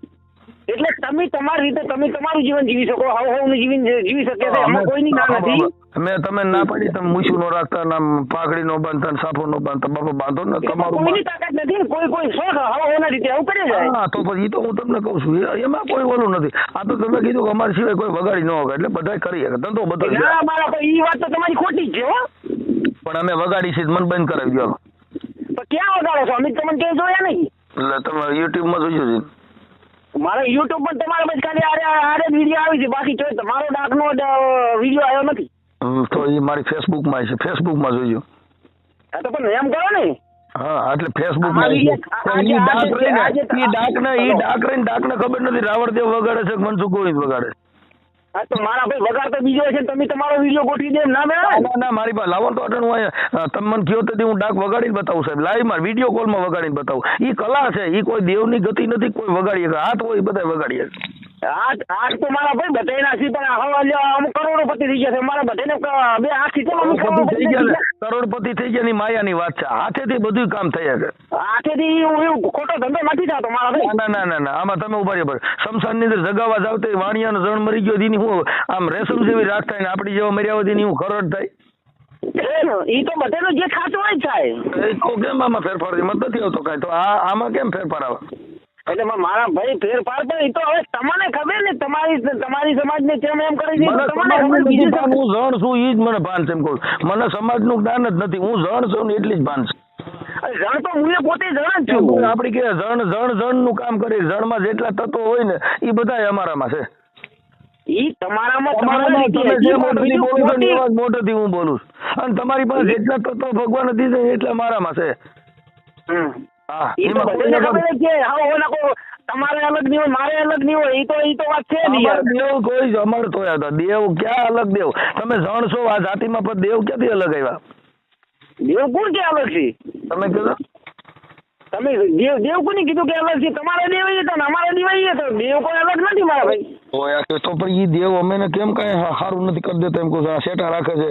એટલે તમે તમારી રીતે તમે તમારું જીવન જીવી શકો, હવનું જીવન જીવી શકે છે, એમાં કોઈની ના નથી. મેં તમે ના પાડી, તમે મૂછું નો રાખતા, ના પાઘડી નો બાંધતા, સાફો નો બાંધતા. બાપા બાંધો ને તમારું. કોઈની તાકાત નથી ને, કોઈ શોખ હવના રીતે આવું કરે જાય. હા, તો પછી તો હું તમને કહું છું એમાં કોઈ ઓલું નથી. આ તો તમે કીધું કે અમારા સિવાય કોઈ વગાડી ન વગાડે એટલે બધા કરી શકે, ધંધો બધો. ના, મારા તો ઈ વાત તો તમારી ખોટી જ છે હો. પણ અમે વગાડી છે, મને બંધ કરાવી દો. તો ક્યાં વગાડો છો? અમિત તમને ક્યાંય જોયા નહીં? એટલે તમે યુટ્યુબ માં જોજો છે. મારે યુટ્યુબ પર તમારા બસ ખાલી આરે વિડીયો આવી છે, બાકી જોઈ તમારો ડાકનો વિડીયો આવ્યો નથી. તો એ મારી ફેસબુક માં છે, ફેસબુક માં જોજો. હા, તો પણ એમ કરો ને. હા, એટલે ફેસબુક માં ડાક ને ખબર નથી રાવણદેવ વગાડે છે મનસુખ ગોવિંદ વગાડે. હા, તો મારા ભાઈ વગાડ તો બીજો છે, તમે તમારો વિડીયો ગોઠવી દે ના મેળવે. ના, મારી પાસે લાવો તો અટણ હું તમે મને કહો તો હું ડાક વગાડીને બતાવું સાહેબ, લાઈવ માં વિડીયો કોલ માં વગાડીને બતાવું. ઈ કલા છે, ઈ કોઈ દેવની ગતિ નથી. કોઈ વગાડીએ હાથ હોય બધા વગાડીએ. આજ તો મારા ભાઈ બધાય ના છે, પણ હવે અમુક કરોડોપતિ થઈ ગયા છે. મારા બધાને બે હાથ થી કરોડપતિ થઈ ગયા ની માયાની વાત છે. હાથેથી બધું કામ થઈ શકે. હાથેથી એવું ખોટો ધંધો નથી થતો મારા ભાઈ. ના, આમાં તમે ઉભા રહ્યો. શમશાન ની અંદર જગાવા જાવ તો વાણિયાનો જણ મરી ગયો દીની હું આમ રેશમ જેવી રાત થાય ને આપડી જેવા મર્યા હોય હું ખરડ થાય. ઈ તો બધાનો જે ખાતું હોય થાય. તો કેમ આમાં ફેરફાર મત નથી આવતો કઈ? તો આમાં કેમ ફેરફાર આવે? એટલે મારા ભાઈ ફેરફાર તો એ તો હવે તમને ખબર ને, તમારી સમાજ ને કેમ એમ કરી છે. હું જણ છું ઈ જ મને ભાન છે. એમ કહું મને સમાજ નું જ્ઞાન જ નથી. હું જણ છું ને એટલી જ ભાન છે. જણ તો હું પોતે જણ જ છું. આપડી કે જણ નું કામ કરી. જણમાં જેટલા તત્વો હોય ને એ બધા અમારામાં છે. ઈ તમારામાં મોટેથી હું બોલું અને તમારી પાસે જેટલા તત્વો ભગવાન હતી એટલા મારામાં છે. હા એ તો એમાં બધાને કોઈ ખબર જ છે. હા ઓલા કો તમારે અલગ નહીં હોય મારે અલગ નહીં હોય એ તો વાત છે નહીં યાર. દેવ કોઈ જ અમારે તો હતા દેવ ક્યાં અલગ દેવ તમે જાણશો આ જાતિમાં પણ દેવ ક્યાંથી અલગ આવ્યા દેવ કોણ કે અલગ છે? તમે કીધું તમે દેવ કોને કીધું કે અલગ છે? તમારા દેવ એ તો ને અમારા દેવ એ તો દેવ કોઈ અલગ નથી મારા ભાઈ. તો પણ ઈ દેવ અમે કેમ કઈ સારું નથી કરી દેતા એમ કહું છું. આ શેઠા રાખે છે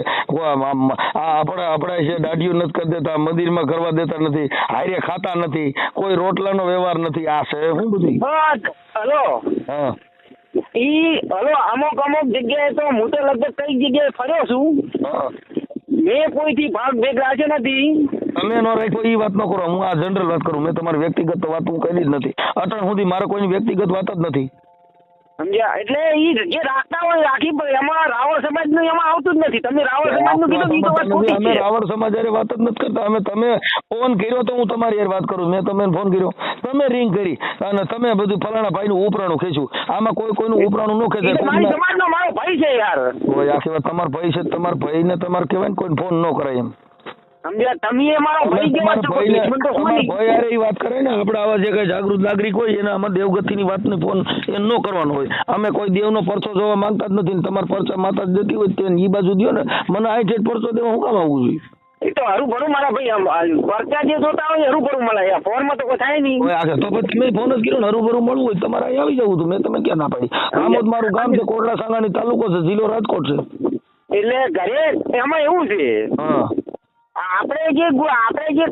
આપણા છે દાઢીઓ નથી કરી દેતા મંદિરમાં કરવા દેતા નથી હારે ખાતા નથી કોઈ રોટલાનો વ્યવહાર નથી આ છે શું બધું હલો હા હલો અમુક જગ્યાએ તો હું તો લગભગ કઈ જગ્યાએ ફર્યો છું. હા મેં કોઈથી ભાગ ભેગ રાખ્યો નથી. તમે નો રાખ્યો એ વાત ન કરો હું આ જનરલ વાત કરું મેં તમારી વ્યક્તિગત વાત હું કરી જ નથી અટણ સુધી મારે કોઈની વ્યક્તિગત વાત જ નથી સમજ્યા? એટલે ઈ જે રાખતા હોય રાખી પડે. એમાં રાવળ સમાજનું એમાં આવતું જ નથી. તમે રાવળ સમાજનું કીધું ઈ તો વાત ખોટી અમે છે. રાવણ સમાજ હારે વાત જ નથી કરતા અમે તમે ફોન કર્યો તો હું તમારી હારે વાત કરું મેં તમને ફોન કર્યો તમે રિંગ કરી અને તમે બધું ફલાણા ભાઈનું ઉપરાણું ખેંચ્યું આમાં કોઈનું ઉપરાણું ન ઈ તો મારી ખેંચે સમાજનો મારો ભાઈ છે યાર. કોઈ આખી વાત તમારા ભાઈ છે તમારા ભાઈને તમારે કહેવાય ને કોઈ ફોન ન કરાય એમ સમજ્યા? તમે એ મારો ભાઈ કેવા છો? દુશ્મન તો શું નહીં. ભાઈ હારે એ વાત કરે ને આપણે આવા જે કઈ જાગૃત નાગરિક હોય એને આમાં દેવગતિની વાતને ફોન એ ન કરવાનો હોય અમે કોઈ દેવનો પરચો જોવા માંગતા જ નથી ને તમારા પરચા માતા જ જતી હોય તે એ બાજુ દો ને મને આ જેટ પરચો દેવા હું કામ આવવું જોઈએ એ તો હરું ભરું મારા ભાઈ પરચા જે જોતા હોય હરું ભરું મળે યાર. ફોનમાં તો કોઈ થાય નહીં. ઓય આખે તો પછી તમે ફોન જ કર્યો ને હરુભરું મળવું હોય તમારે અહીં આવી જવું હતું મેં તમે ક્યાં ના પાડી આમોદ મારું ગામ છે કોટડા સાંગાણી તાલુકો છે જિલ્લો રાજકોટ છે એટલે ઘરે એમાં એવું છે હા આપણે જે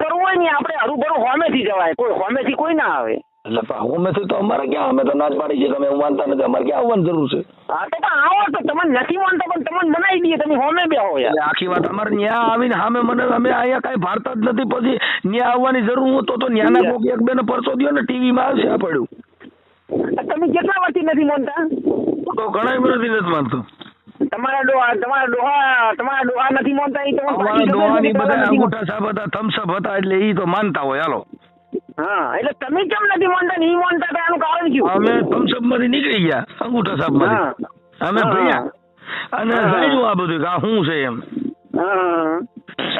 કરવું હોય ને આપણે હરું ભરું હોમેથી જવાય. કોઈ હોમેથી કોઈ ના આવે. એટલે હોમેથી તો અમારે ક્યાં અમે તો ના જ પાડી છે તમે એવું માનતા નથી અમારે ક્યાં આવવાની જરૂર છે હા તો પણ આવો તો તમને નથી માનતા પણ તમને બનાવી દઈએ તમે હોમે બેહો યાર. એટલે આખી વાત અમારે ન્યા આવીને સામે મને અમે અહીંયા કાંઈ ભારતા જ નથી પછી ન્યા આવવાની જરૂર હું તો ન્યાના કોક એક બેને પરચો દ્યો ને ટીવીમાં આવશે આ પડ્યું તમે કેટલા વર્ષથી નથી માનતા? તો ઘણા વર્ષથી નથી માનતો તમારા ડોહા નથી માનતા. એ તો અમારા ડોહાની બધા અંગૂઠા સાહેબ હતા થમ્સઅપ હતા એટલે ઈ તો માનતા હોય હાલો હા એટલે તમે કેમ નથી માનતા ને ઈ માનતા હતા એનું કારણ શું? અમે થમ્સઅપ માંથી નીકળી ગયા અંગૂઠા સાહેબ માંથી અમે ભણ્યા અને જાણ્યું આ બધું કે આ શું છે એમ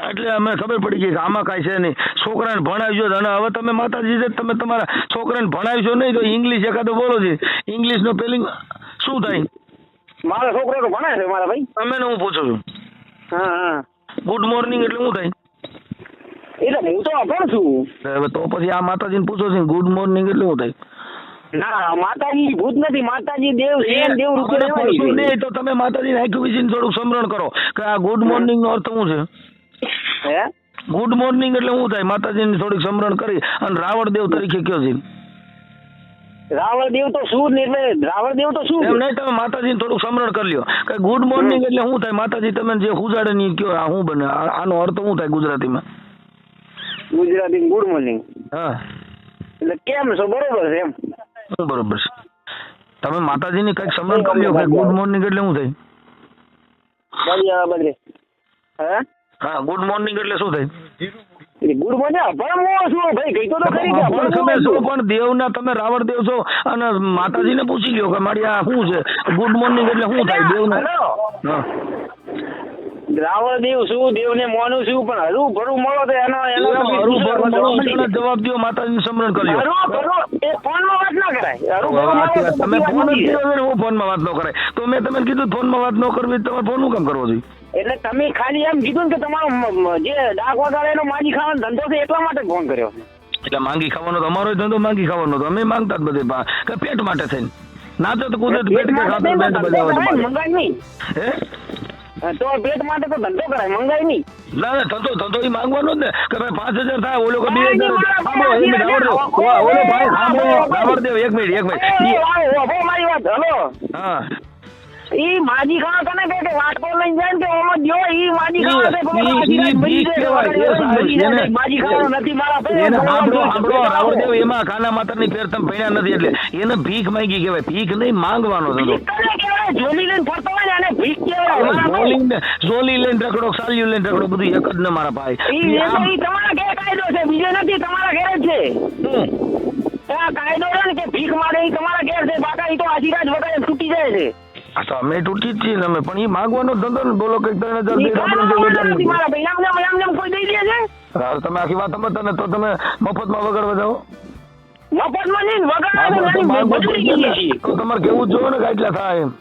એટલે અમે ખબર પડી ગઈ કે આમાં કાંઈ છે નહીં છોકરાને ભણાવજો અને હવે તમે માતાજી છે તમે તમારા છોકરાને ભણાવશો નહીં તો ઇંગ્લિશ એકાદો બોલો છે ઇંગ્લિશનો પેલિંગ શું થાય? મારો છોકરો તો ભણે છે મારા ભાઈ. તમે હું પૂછું છું હા ગુડ મોર્નિંગ એટલે શું થાય? એટલે હું તો અભણ છું. હવે તો પછી આ માતાજીને પૂછો છો ગુડ મોર્નિંગ એટલે શું થાય? ના માતાજી ભૂત નથી. માતાજી દેવ છે. દેવ રૂપે રહેવાની છે. નહીં તો તમે માતાજીને આંખું વિશે થોડુંક સમરણ કરો કે આ ગુડ મોર્નિંગ નો અર્થ શું છે? હે ગુડ મોર્નિંગ એટલે શું થાય? માતાજીને થોડીક સમરણ કરી અને રાવણ દેવ તરીકે કયો છે? રાવણદેવ તો શું ને એટલે રાવણદેવ તો શું એમ નહીં તમે માતાજીને થોડુંક સમરણ કરી લ્યો કે ગુડ મોર્નિંગ એટલે શું થાય? માતાજી તમે જે ઉજાડે ની કયો આ શું બને આનો અર્થ શું થાય ગુજરાતીમાં? ગુજરાતી ગુડ મોર્નિંગ હા એટલે કેમ છો બરોબર છે એમ. શું બરોબર છે? તમે માતાજીને કઈક સમરણ કરી લ્યો કે ગુડ મોર્નિંગ એટલે શું થાય? બધે હે હા ગુડ મોર્નિંગ એટલે શું થાય? ગુડ મોર્નિંગ અભણ છું ભાઈ કઈ તો ખરી કે પણ તમે છો પણ દેવના તમે રાવણ દેવ છો અને માતાજીને પૂછી લ્યો કે મારી આ શું છે ગુડ મોર્નિંગ એટલે શું થાય દેવના? હા રાવણદેવ શું દેવને મોનું છું પણ હરું ભરું મળો તો એનો જવાબ દો માતાજીને સમરણ કરી લ્યો. એ ફોનમાં વાત ના કરાય. તમે ફોન જ કર્યો છે ને હું ફોનમાં વાત ન કરાય તો મેં તમને કીધું ફોનમાં વાત ન કરવી તમારે ફોન શું કામ કરવો જોઈએ? એટલે તમે ખાલી એમ કીધું ને કે તમારો જે ડાક વગાડે એનો માજી ખાવાનો ધંધો છે એટલા માટે ફોન કર્યો. એટલે માંગી ખાવાનો તો અમારો ધંધો માંગી ખાવાનો તો અમે માંગતા જ બધે કે પેટ માટે થઈને નાચો તો કુદરત પેટ કે ખાતર પેટ બજાવો મંગાય નહીં હે તો પેટ માટે તો ધંધો કરાય મંગાય નહીં. ના ના ધંધો એ માંગવાનો જ ને કે ભાઈ 5000 થાય ઓલો કે 2000 ઓલો ભાઈ સાંભળો દેવ એક મિનિટ મારી વાત હલો હા ઈ માજી ખાવા તને કે વાટકો લઈને જાય કે ઓમાં દ્યો ઈ માજી માજી ખાવા નથી મારા રાવણદેવ એમાં કાના માતરની ફેર તમે ભણ્યા નથી એટલે એને ભીખ માંગી કહેવાય ભીખ નહીં માંગવાનો ધંધો. જોલી લઈને ફરતો હોય ને અને ભીખ કહેવાય. જોલી લઈને રખડો સાલ્યુ લઈને રખડો બધું એક જ ને મારા ભાઈ. ઈ તમારા ઘેર કાયદો છે બીજો નથી તમારા ઘેર જ છે. કાયદો છે ને કે ભીખ માંગે ઈ તમારા ઘેર છે બાકા ઈ તો આજીરાજ વગર છૂટી જાય છે. આ તો અમે તૂટી જ છીએ ને અમે, પણ એ માગવાનો ધંધો ને, બોલો કે 3000 ઈ દે આપણે કાંઈ જે નથી વેચાણ મારા ભાઈ, એમ કોઈ દઈ દે છે? હા, તમે આખી વાત સમજતા ને તો તમે મફતમાં વગાડવા જાઓ. મફતમાં નહીં, હા, વગાડવાનું તો નથી, માગો તો મજૂરી છે કરીએ ને. છીએ. તો તમારે કેવું જ જોઈએ ને કે આટલા થાય એમ.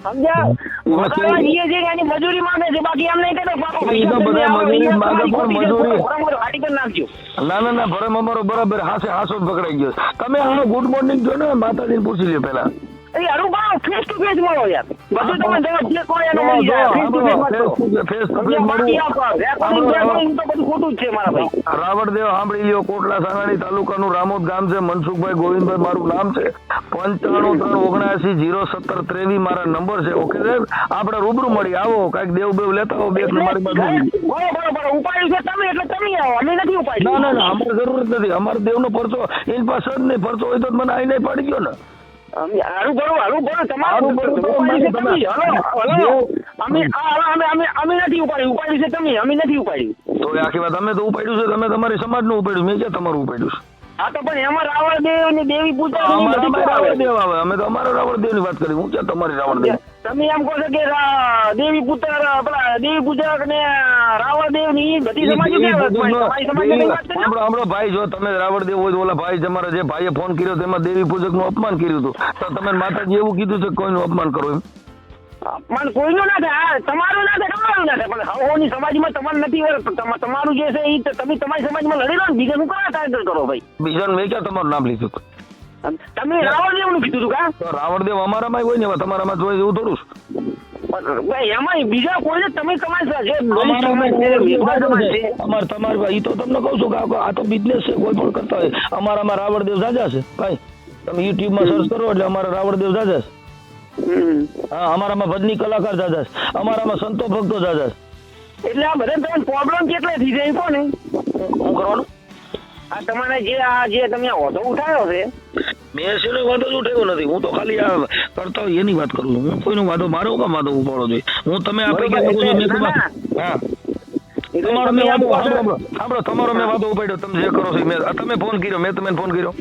સમજ્યા? વગાડવા જઈએ છીએ કે એની મજૂરી માંગે છે, બાકી એમ નહીં કહેતો પાકો ઈ તો બધા મજૂરી માંગે, પણ મજૂરી હાટી કરી નાખજો. ના ના ના, ભરમ અમારો બરાબર હાસો જ પકડાઈ ગયો. તમે હા ગુડ મોર્નિંગ જો ને, માતાજીને પૂછી લ્યો પેલા. એ હરું ભાવ ફેસ ટુ ફેસ મળો યાર, બધું તમે જવાબ જે કોઈ એનો મળી જાય, ફેસ ટુ ફેસ મળો. ફેસ ટુ સમજ્યા? બાકી ફેસ આ રેકોર્ડિંગ રેકોર્ડિંગ તો બધું ખોટું જ છે મારા ભાઈ. રાવળદેવ સાંભળી લ્યો, કોટલા સાંગાણી તાલુકાનું રામોદ ગામ છે, મનસુખભાઈ ગોવિંદભાઈ મારું નામ છે, 953793 મારા નંબર છે. ઓકે સાહેબ, આપણે રૂબરૂ મળી, આવો કાંઈક દેવ બેવ લેતા આવો, બે મારી બાજુ. બરોબર, ઉપાડ્યું છે તમે એટલે તમે આવો, અમે નથી ઉપાડ્યું. ના ના ના, અમારે જરૂર જ નથી, અમારે દેવનો પરચો એની પાસે જ નહીં, પરચો હોય તો મને આઈ નહીં પાડી ગયો ને. હારું ભરો તમારું હારું ભરો તો ઉપાડ્યું છે તમે. તમે. હલો અમે નથી ઉપાડ્યું છે તમે, અમે નથી ઉપાડ્યું. તો એ આખી વાત અમે તો ઉપાડ્યું છે, તમે તમારી સમાજનું ઉપાડ્યું, મેં ક્યાં તમારું ઉપાડ્યું છે? હા તો પણ એમાં રાવણદેવ ને દેવી પૂજા ને અમારામાં બધું આવે. રાવણદેવ આવે, અમે તો અમારા રાવણદેવની વાત કરી, હું ક્યાં તમારી રાવણદેવ. તમે એમ કહો છો કે દેવી પુત્ર પેલા દેવી પૂજક ને રાવણદેવ ની બધી સમાજ તમારી સમાજ વાત કરી. આપણો ભાઈ, જો તમે રાવણદેવ હોય તો ઓલા ભાઈ તમારા જે ભાઈએ ફોન કર્યો તેમાં દેવી પૂજક નું અપમાન કર્યું હતું, તો તમે માતાજી એવું કીધું છે કે કોઈનું અપમાન કરો એમ? અપમાન કોઈનું ના થાય, તમારું ના થાય, તમારું ના થાય, પણ હવોની સમાજમાં તમારે નથી, તમારું જે છે એ તમે તમારી સમાજમાં લડી લો ને, બીજા શું કરા ટાર્ગેટ કરો ભાઈ? બીજાનું મેં ક્યાં તમારું નામ લીધું હતું? તમે રાવણદેવ નું કીધું હતું કા? તો રાવણદેવ અમારામાં હોય ને, હવે તમારામાં જોઈ એવું થોડું છે. ભાઈ એમાં બીજા કોઈ તમે તમારી જે અમારે તમારે ઈ તો તમને કહું છું કે આ તો બિઝનેસ છે, કોઈ પણ કરતા હોય. અમારામાં રાવણદેવ જાજા છે ભાઈ, તમે યુટ્યુબમાં સર્ચ કરો એટલે અમારા રાવણદેવ જાજા છે. હા, અમારામાં ભજની કલાકાર જાજા છે, અમારામાં સંતો ભક્તો જાજા છે. એટલે આ બધા તમને પ્રોબ્લેમ કેટલે થઈ જાય કોને શું કરવાનું? આ તમારે જે તમે ઓટો ઉઠાવ્યો છે, મેં શેનો વાંધો જ ઉઠાવ્યો નથી, હું તો ખાલી આ કરતા હોય એની વાત કરું છું. હું કોઈનો વાંધો મારો કામ વાંધો ઉપાડો જોઈએ? હું તમે આ પૈકી હા તમારો મેં વાંધો સાંભળો, તમારો મેં વાંધો ઉપાડ્યો, તમે જે કરો છો તમે ફોન કર્યો, મેં તમને ફોન કર્યો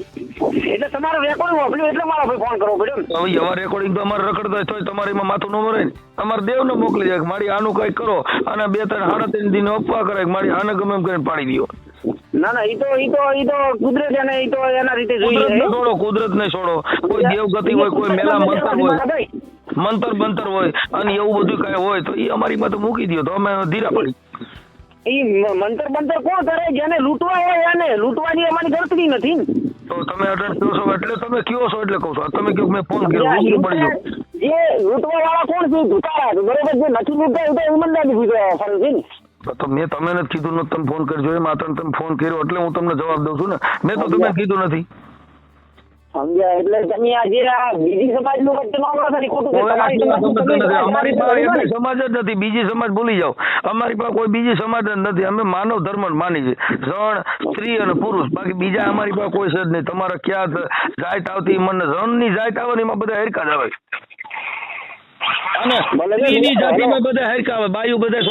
એટલે તમારો રેકોર્ડિંગ મોકલ્યો એટલે મારા ભાઈ ફોન કરવો પડ્યો ને. હવે એવા રેકોર્ડિંગ તો અમારે રખડતા હોય તોય તમારે એમાં માથું ન મરે ને. અમારે દેવને મોકલી જાય કે મારી આનું કંઈક કરો, અને 2-3 દિન અપવા કરે કે મારી આને ગમે એમ કરીને પાડી દો. ના ઈ તો કુદરત એને ઈ તો એના રીતે જોઈએ. કુદરત ને છોડો, કોઈ દેવ ગતિ હોય, કોઈ મેલા મંતર હોય, મંતર હોય, અને એવું બધું કઈ હોય તો એ અમારી માં તો મૂકી દો, તો અમે ધીરા પડી. ઈ મંતર કોણ કરે? જેને લૂંટવા હોય એને લૂંટવાની અમારી ગણતરી નથી ને. તો તમે અઢાર કહો છો એટલે તમે કયો છો એટલે કહું છો. તમે કહો મેં ફોન કર્યો, પડી ગયો. જે લૂંટવા વાળા કોણ છે? ધુકારા બરોબર, જે નથી લૂંટતા એ તો ઈમાનદારી ફરજ છે ને. તો મેં તમે નથી કીધું નથી, તમે ફોન કરજો, એ માત્ર તમે ફોન કર્યો એટલે હું તમને જવાબ દઉં છું ને. મેં તો તમે કીધું નથી. સમજ્યા? એટલે તમે આ બીજી સમાજ નું અમારી પાસે સમાજ જ નથી, બીજી સમાજ ભૂલી જાઓ. અમારી પાસે કોઈ બીજી સમાજ જ નથી. અમે માનવ ધર્મ માની છે, જણ, સ્ત્રી અને પુરુષ, બાકી બીજા અમારી પાસે કોઈ છે જ નહીં. તમારે ક્યાં જાત આવતી, મને રણની જાત આવે ને એમાં બધા હરકા જ આવે, અને સ્ત્રીની જાતિમાં બધા હરકા આવે, બાયુ બધા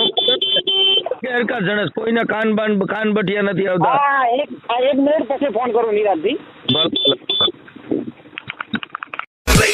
હરકા જણે, કોઈને કાન બઠિયા નથી આવતા. એક મિનિટ પછી ફોન કરું નિરાજથી. ભલે